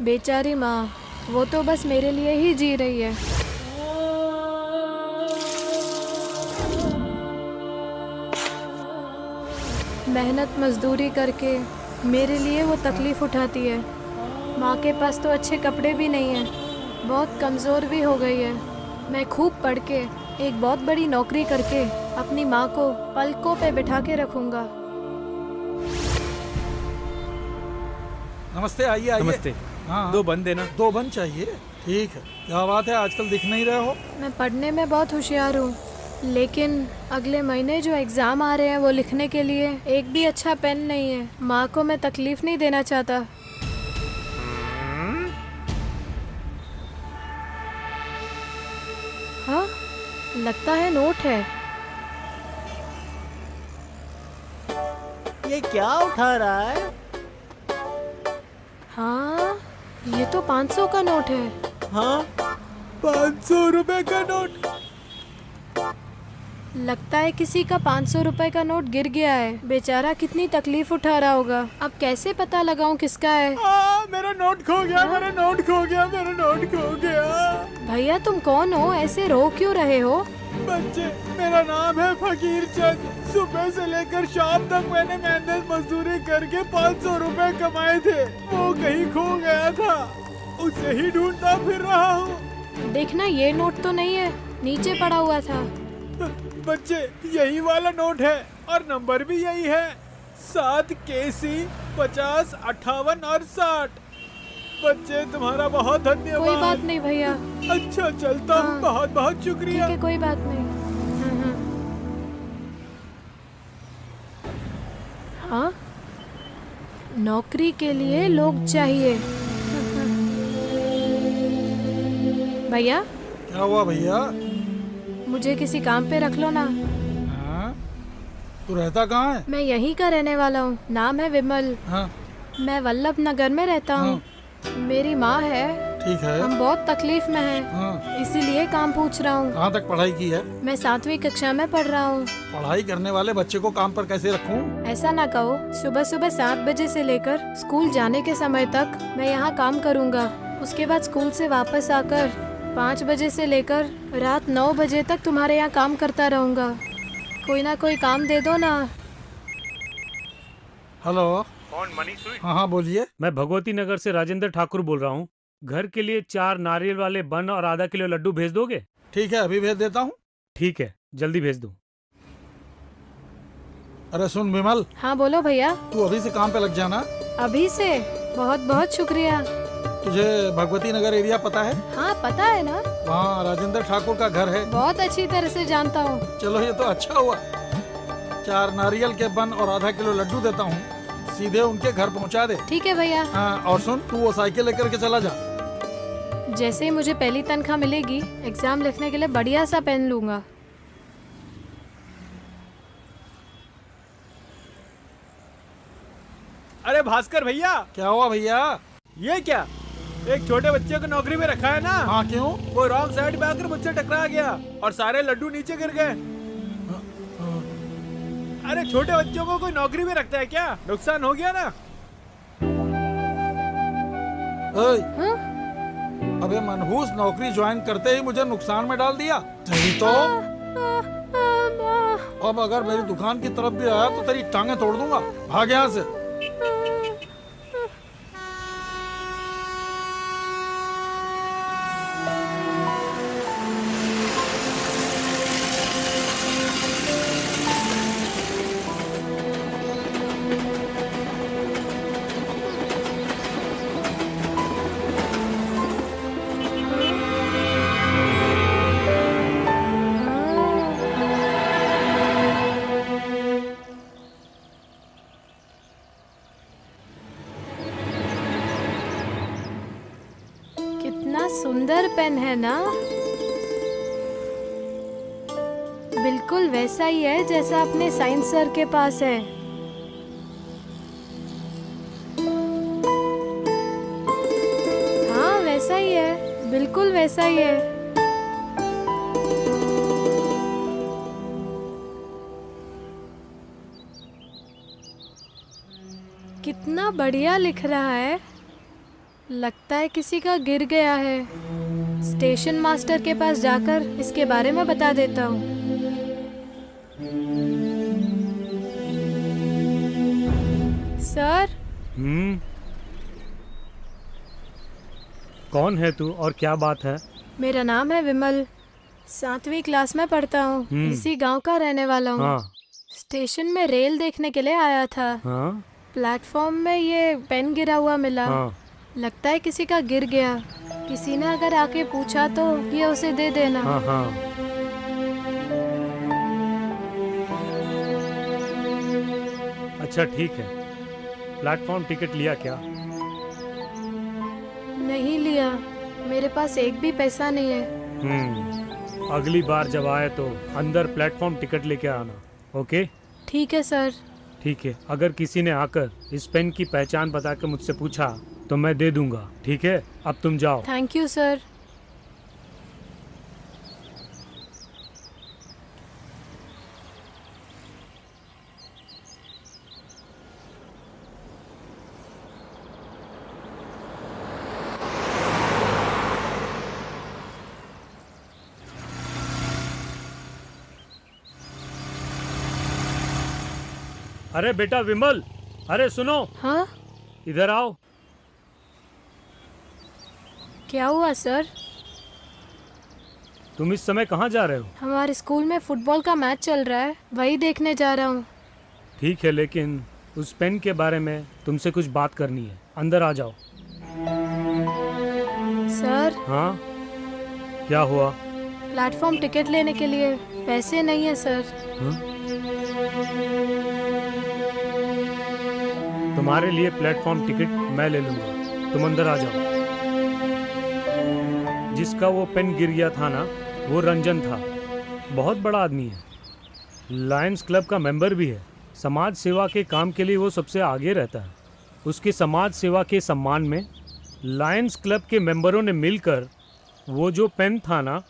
बेचारी माँ, वो तो बस मेरे लिए ही जी रही है। मेहनत मजदूरी करके मेरे लिए वो तकलीफ उठाती है। माँ के पास तो अच्छे कपड़े भी नहीं हैं, बहुत कमज़ोर भी हो गई है। मैं खूब पढ़ के एक बहुत बड़ी नौकरी करके अपनी माँ को पलकों पे बिठा के रखूँगा। नमस्ते, आइए आइए। नमस्ते। हाँ, 2 बन देना। 2 बन चाहिए। ठीक है। क्या बात है, आजकल दिख नहीं रहे हो? मैं पढ़ने में बहुत होशियार हूँ, लेकिन अगले महीने जो एग्ज़ाम आ रहे हैं वो लिखने के लिए एक भी अच्छा पेन नहीं है। माँ को मैं तकलीफ़ नहीं देना चाहता। हाँ, लगता है नोट है। ये क्या उठा रहा है? हाँ, ये तो 500 का नोट है। हाँ, 500 रुपए का नोट। लगता है किसी का 500 रुपए का नोट गिर गया है। बेचारा कितनी तकलीफ उठा रहा होगा। अब कैसे पता लगाऊं किसका है? मेरा नोट खो गया, मेरा नोट खो गया, मेरा नोट खो गया। भैया तुम कौन हो? ऐसे रो क्यों रहे हो? बच्चे, मेरा नाम है फकीर चंद। सुबह से लेकर शाम तक मैंने मेहनत मजदूरी करके 500 रुपए कमाए थे। वो कहीं खो गया था, उसे ही ढूंढता फिर रहा हूँ। देखना ये नोट तो नहीं है, नीचे पड़ा हुआ था। बच्चे, यही वाला नोट है और नंबर भी यही है, 7 KC 50 58 और 60। बच्चे, तुम्हारा बहुत धन्यवाद। कोई बात नहीं भैया। अच्छा, चलता हूँ। हाँ। बहुत बहुत शुक्रिया। ठीक है, कोई बात नहीं। हाँ, नौकरी के लिए लोग चाहिए। भैया, क्या हुआ भैया? मुझे किसी काम पे रख लो ना। हाँ? तू रहता कहाँ है? मैं यहीं का रहने वाला हूँ, नाम है विमल। हाँ, मैं वल्लभ नगर में रहता हूँ। मेरी माँ है, ठीक है। हम बहुत तकलीफ में हैं, हाँ, इसीलिए काम पूछ रहा हूँ। कहाँ तक पढ़ाई की है? मैं 7वीं कक्षा में पढ़ रहा हूँ। पढ़ाई करने वाले बच्चे को काम पर कैसे रखूं? ऐसा ना कहो, सुबह सुबह 7 बजे से लेकर स्कूल जाने के समय तक मैं यहाँ काम करूँगा। उसके बाद स्कूल से वापस आकर 5 बजे से लेकर रात 9 बजे तक तुम्हारे यहाँ काम करता रहूँगा। कोई ना कोई काम दे दो ना। हेलो। कौन? Money sweet? हाँ हाँ, बोलिए। मैं भगवती नगर से राजेंद्र ठाकुर बोल रहा हूँ। घर के लिए 4 नारियल वाले बन और आधा किलो लड्डू भेज दोगे? ठीक है, अभी भेज देता हूँ। ठीक है, जल्दी भेज दो। अरे सुन विमल, हाँ बोलो भैया। तू अभी से काम पे लग जाना। अभी से? बहुत बहुत शुक्रिया। तुझे भगवती नगर एरिया पता है? हाँ पता है ना, वहाँ राजेंद्र ठाकुर का घर है। बहुत अच्छी तरह से जानता हूँ। चलो, ये तो अच्छा हुआ। 4 नारियल के बन और आधा किलो लड्डू देता हूँ, सीधे उनके घर पहुँचा दे। ठीक है भैया। हाँ, और सुन, तू वो साइकिल लेकर के चला जा। जैसे ही मुझे पहली तनख्वाह मिलेगी, एग्जाम लिखने के लिए बढ़िया सा पेन लूंगा। अरे भास्कर भैया, क्या हुआ भैया? ये क्या? एक छोटे बच्चे को नौकरी में रखा है ना? हाँ, क्यों? वो रॉन्ग साइड पे आकर मुझसे टकरा गया और सारे लड्डू नीचे गिर गए। अरे छोटे बच्चों को कोई नौकरी में रखता है क्या? नुकसान हो गया ना? ओए, हाँ? अबे मनहूस, नौकरी ज्वाइन करते ही मुझे नुकसान में डाल दिया। तेरी तो अब अगर मेरी दुकान की तरफ भी आया तो तेरी टांगे तोड़ दूंगा। भाग यहाँ से। कितना सुंदर पेन है ना, बिल्कुल वैसा ही है जैसा अपने साइंस सर के पास है। हाँ वैसा ही है, बिल्कुल वैसा ही है। कितना बढ़िया लिख रहा है। लगता है किसी का गिर गया है। स्टेशन मास्टर के पास जाकर इसके बारे में बता देता हूँ। सर, कौन है तू और क्या बात है? मेरा नाम है विमल, 7वीं क्लास में पढ़ता हूँ। इसी गांव का रहने वाला हूँ। हाँ स्टेशन में रेल देखने के लिए आया था। हाँ प्लेटफॉर्म में ये पेन गिरा हुआ मिला। हाँ। लगता है किसी का गिर गया। किसी ने अगर आके पूछा तो ये उसे दे देना। हाँ हाँ। अच्छा ठीक है। प्लेटफॉर्म टिकट लिया क्या? नहीं लिया, मेरे पास एक भी पैसा नहीं है। अगली बार जब आए तो अंदर प्लेटफॉर्म टिकट लेके आना। ओके? ठीक है सर। ठीक है। अगर किसी ने आकर इस पेन की पहचान बता के मुझसे पूछा तो मैं दे दूंगा। ठीक है, अब तुम जाओ। Thank you sir. अरे बेटा विमल, अरे सुनो, हाँ, इधर आओ। क्या हुआ सर? तुम इस समय कहाँ जा रहे हो? हमारे स्कूल में फुटबॉल का मैच चल रहा है, वही देखने जा रहा हूँ। ठीक है, लेकिन उस पेन के बारे में तुमसे कुछ बात करनी है। अंदर आ जाओ। सर, हाँ, क्या हुआ? प्लेटफॉर्म टिकट लेने के लिए पैसे नहीं है सर। हाँ? तुम्हारे लिए प्लेटफॉर्म टिकट मैं ले लूंगा, तुम अंदर आ जाओ। जिसका वो पेन गिर गया था ना, वो रंजन था। बहुत बड़ा आदमी है, लायंस क्लब का मेंबर भी है। समाज सेवा के काम के लिए वो सबसे आगे रहता है। उसकी समाज सेवा के सम्मान में लायंस क्लब के मेंबरों ने मिलकर वो जो पेन था ना,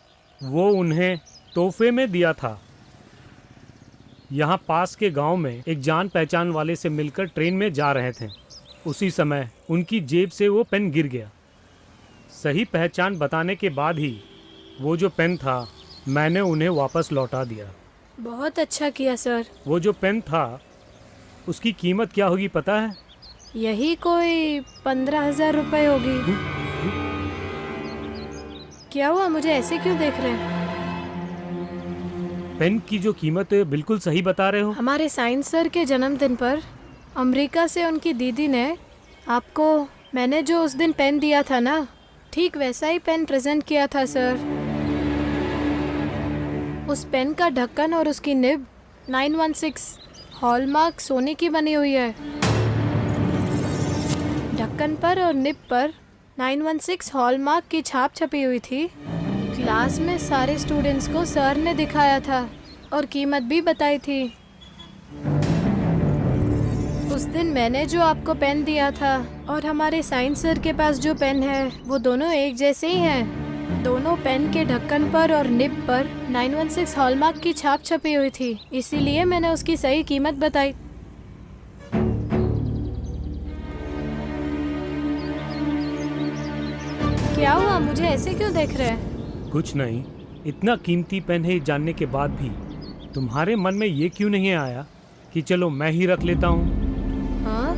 वो उन्हें तोहफे में दिया था। यहाँ पास के गांव में एक जान पहचान वाले से मिलकर ट्रेन में जा रहे थे। उसी समय उनकी जेब से वो पेन गिर गया। सही पहचान बताने के बाद ही वो जो पेन था मैंने उन्हें वापस लौटा दिया। बहुत अच्छा किया सर। वो जो पेन था उसकी कीमत क्या होगी पता है? यही कोई 15,000 रुपए होगी। क्या हुआ, मुझे ऐसे क्यों देख रहे हैं? पेन की जो कीमत है बिल्कुल सही बता रहे हो। हमारे साइंस सर के जन्मदिन पर अमेरिका से उनकी दीदी ने आपको मैंने जो उस दिन पेन दिया था ना, ठीक वैसा ही पेन प्रेजेंट किया था सर। उस पेन का ढक्कन और उसकी निब 916 हॉलमार्क सोने की बनी हुई है। ढक्कन पर और निब पर 916 हॉलमार्क की छाप छपी हुई थी। क्लास में सारे स्टूडेंट्स को सर ने दिखाया था और कीमत भी बताई थी। उस दिन मैंने जो आपको पेन दिया था और हमारे साइंस सर के पास जो पेन है वो दोनों एक जैसे ही हैं। दोनों पेन के ढक्कन पर और निब पर 916 हॉलमार्क की छाप छपी हुई थी, इसीलिए मैंने उसकी सही कीमत बताई। क्या हुआ, मुझे ऐसे क्यों देख रहे हैं? कुछ नहीं, इतना कीमती पेन है जानने के बाद भी तुम्हारे मन में ये क्यों नहीं आया कि चलो मैं ही रख लेता हूँ? हाँ?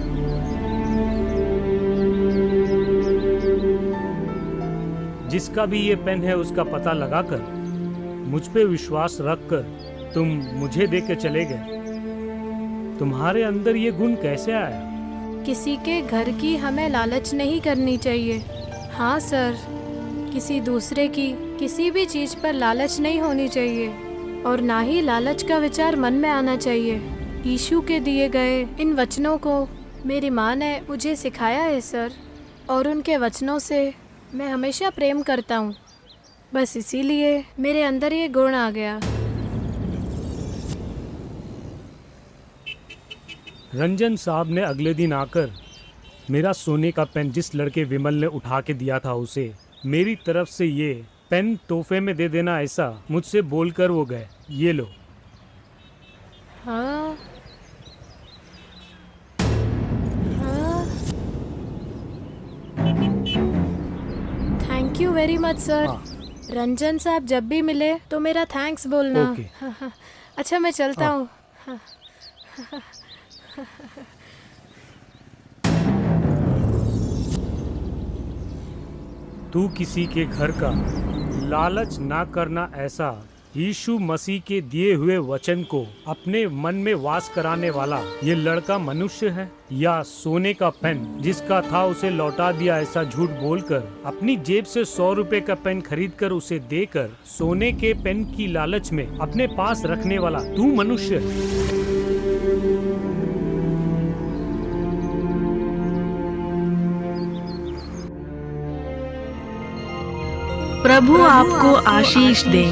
जिसका भी ये पेन है उसका पता लगाकर मुझ पे विश्वास रखकर तुम मुझे दे के चले गए। तुम्हारे अंदर ये गुण कैसे आया? किसी के घर की हमें लालच नहीं करनी चाहिए। हाँ सर, किसी दूसरे की किसी भी चीज पर लालच नहीं होनी चाहिए और ना ही लालच का विचार मन में आना चाहिए। यीशु के दिए गए इन वचनों को मेरी माँ ने मुझे सिखाया है सर, और उनके वचनों से मैं हमेशा प्रेम करता हूँ। बस इसीलिए मेरे अंदर ये गुण आ गया। रंजन साहब ने अगले दिन आकर मेरा सोने का पेन जिस लड़के विमल ने उठा के दिया था उसे मेरी तरफ से ये पेन तोहफे में दे देना, ऐसा मुझसे बोलकर वो गए। ये लो। हाँ? हाँ? Very much sir. हाँ। रंजन साहब जब भी मिले तो मेरा थैंक्स बोलना। ओके। हाँ। अच्छा मैं चलता हाँ। हूँ। तू किसी के घर का लालच ना करना, ऐसा यीशु मसीह के दिए हुए वचन को अपने मन में वास कराने वाला ये लड़का मनुष्य है, या सोने का पेन जिसका था उसे लौटा दिया ऐसा झूठ बोलकर अपनी जेब से 100 रुपए का पेन खरीदकर उसे देकर सोने के पेन की लालच में अपने पास रखने वाला तू मनुष्य है। प्रभु आपको आशीष दे।